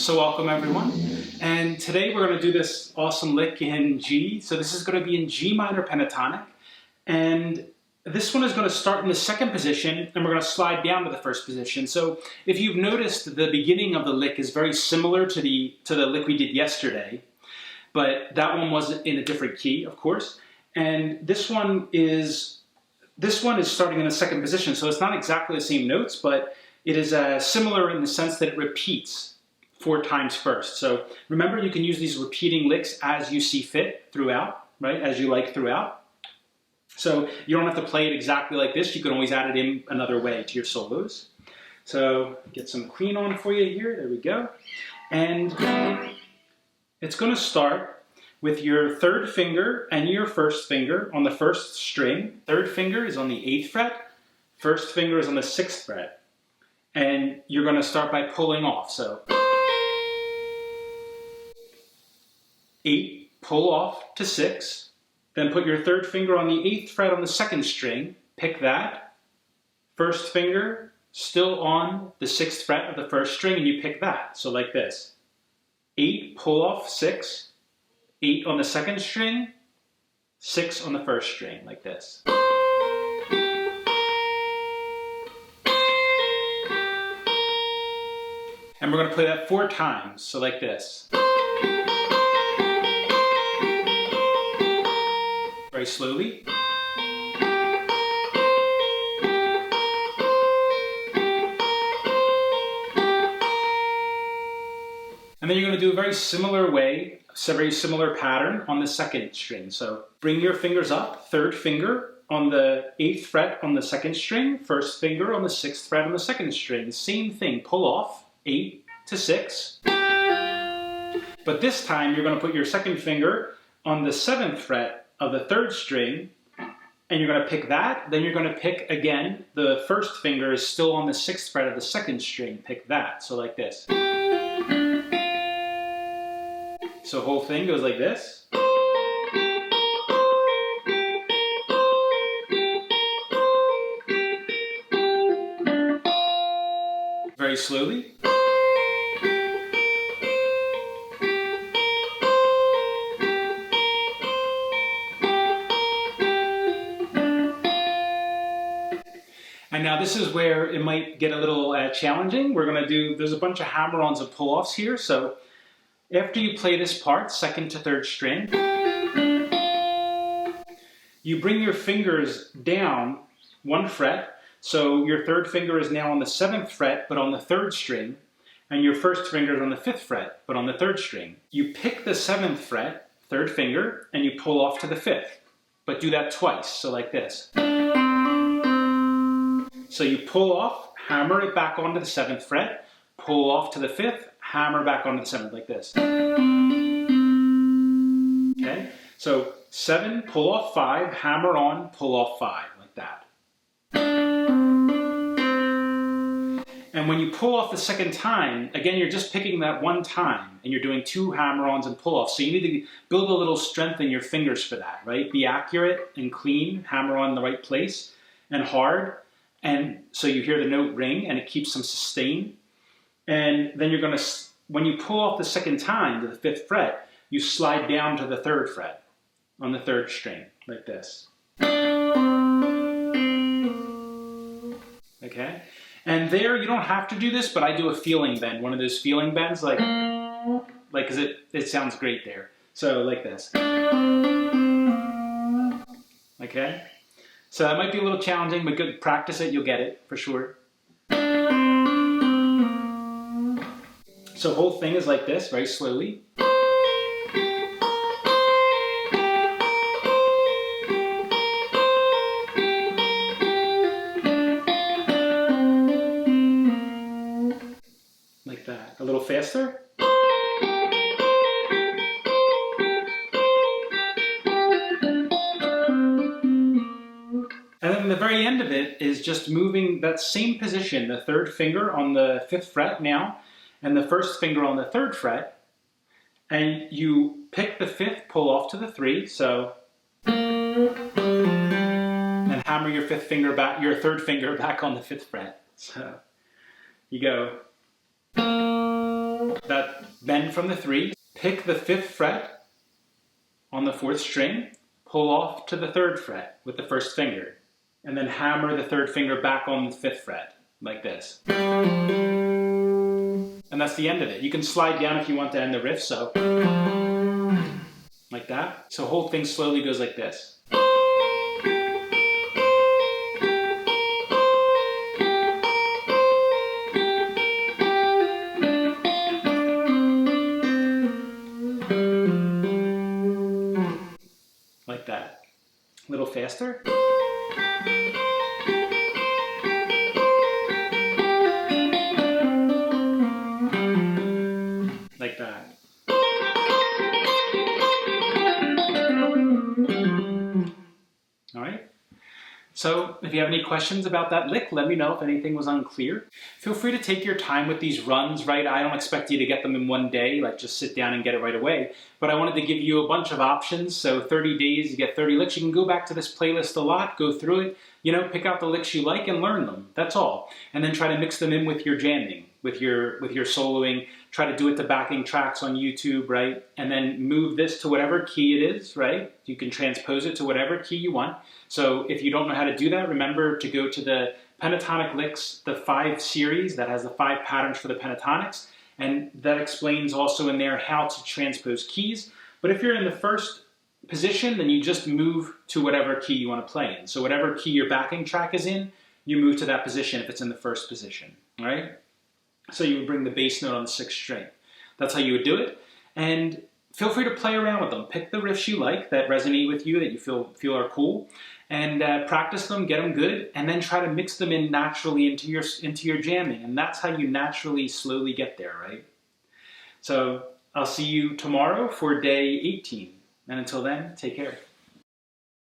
So welcome everyone, and today we're going to do this awesome lick in G. So this is going to be in G minor pentatonic, and this one is going to start in the second position, and we're going to slide down to the first position. So if you've noticed, the beginning of the lick is very similar to the lick we did yesterday, but that one was in a different key, of course. And this one is starting in the second position, so it's not exactly the same notes, but it is similar in the sense that it repeats 4 times first. So remember, you can use these repeating licks as you see fit throughout, right? As you like throughout. So you don't have to play it exactly like this. You can always add it in another way to your solos. So get some clean on for you here. There we go. And it's going to start with your third finger and your first finger on the first string. Third finger is on the 8th fret. First finger is on the 6th fret. And you're going to start by pulling off. So 8, pull off to 6, then put your third finger on the 8th fret on the 2nd string, pick that, first finger still on the 6th fret of the first string, and you pick that, so like this. 8, pull off 6, 8 on the 2nd string, 6 on the first string, like this. And we're going to play that 4 times, so like this. Very slowly. And then you're going to do a very similar way, a very similar pattern on the 2nd string. So bring your fingers up, third finger on the 8th fret on the 2nd string, first finger on the 6th fret on the 2nd string. Same thing, pull off, 8 to 6. But this time you're going to put your second finger on the 7th fret of the 3rd string, and you're going to pick that. Then you're going to pick again, the first finger is still on the 6th fret of the 2nd string, pick that, so like this. So the whole thing goes like this. Very slowly. And now this is where it might get a little challenging. We're going to do, there's a bunch of hammer-ons and pull-offs here. So after you play this part, 2nd to 3rd string, you bring your fingers down 1 fret. So your third finger is now on the 7th fret, but on the 3rd string. And your first finger is on the 5th fret, but on the 3rd string. You pick the 7th fret, 3rd finger, and you pull off to the 5th. But do that twice, so like this. So you pull off, hammer it back onto the 7th fret, pull off to the 5th, hammer back onto the 7th, like this. Okay, so 7, pull off 5, hammer on, pull off 5, like that. And when you pull off the second time, again, you're just picking that 1 time, and you're doing 2 hammer-ons and pull-offs. So you need to build a little strength in your fingers for that, right? Be accurate and clean, hammer on in the right place, and hard. And so you hear the note ring, and it keeps some sustain. And then you're going to, when you pull off the second time to the 5th fret, you slide down to the 3rd fret on the 3rd string, like this. Okay? And there, you don't have to do this, but I do a feeling bend, one of those feeling bends, like because it sounds great there. So like this. Okay? So that might be a little challenging, but good, practice it, you'll get it, for sure. So the whole thing is like this, very slowly. Like that. A little faster. And then the very end of it is just moving that same position, the 3rd finger on the 5th fret now, and the first finger on the 3rd fret, and you pick the 5th, pull off to the 3, so, and hammer your 5th finger back, your 3rd finger back on the 5th fret. So you go. that bend from the 3, pick the 5th fret on the 4th string, pull off to the 3rd fret with the 1st finger, and then hammer the 3rd finger back on the 5th fret, like this. And that's the end of it. You can slide down if you want to end the riff, so like that. So the whole thing slowly goes like this. Like that. A little faster. Like that. All right. So if you have any questions about that lick, let me know if anything was unclear. Feel free to take your time with these runs, right? I don't expect you to get them in one day, like just sit down and get it right away. But I wanted to give you a bunch of options. So 30 days, you get 30 licks. You can go back to this playlist a lot, go through it, pick out the licks you like and learn them. That's all. And then try to mix them in with your jamming, with your soloing. Try to do it to backing tracks on YouTube, right? And then move this to whatever key it is, right? You can transpose it to whatever key you want. So if you don't know how to do that, remember to go to the Pentatonic Licks, the 5 series that has the 5 patterns for the pentatonics. And that explains also in there how to transpose keys. But if you're in the first position, then you just move to whatever key you want to play in. So whatever key your backing track is in, you move to that position if it's in the first position, all right? So you would bring the bass note on the 6th string. That's how you would do it. And feel free to play around with them. Pick the riffs you like that resonate with you, that you feel are cool, and practice them, get them good, and then try to mix them in naturally into your jamming. And that's how you naturally, slowly get there, right? So I'll see you tomorrow for day 18. And until then, take care.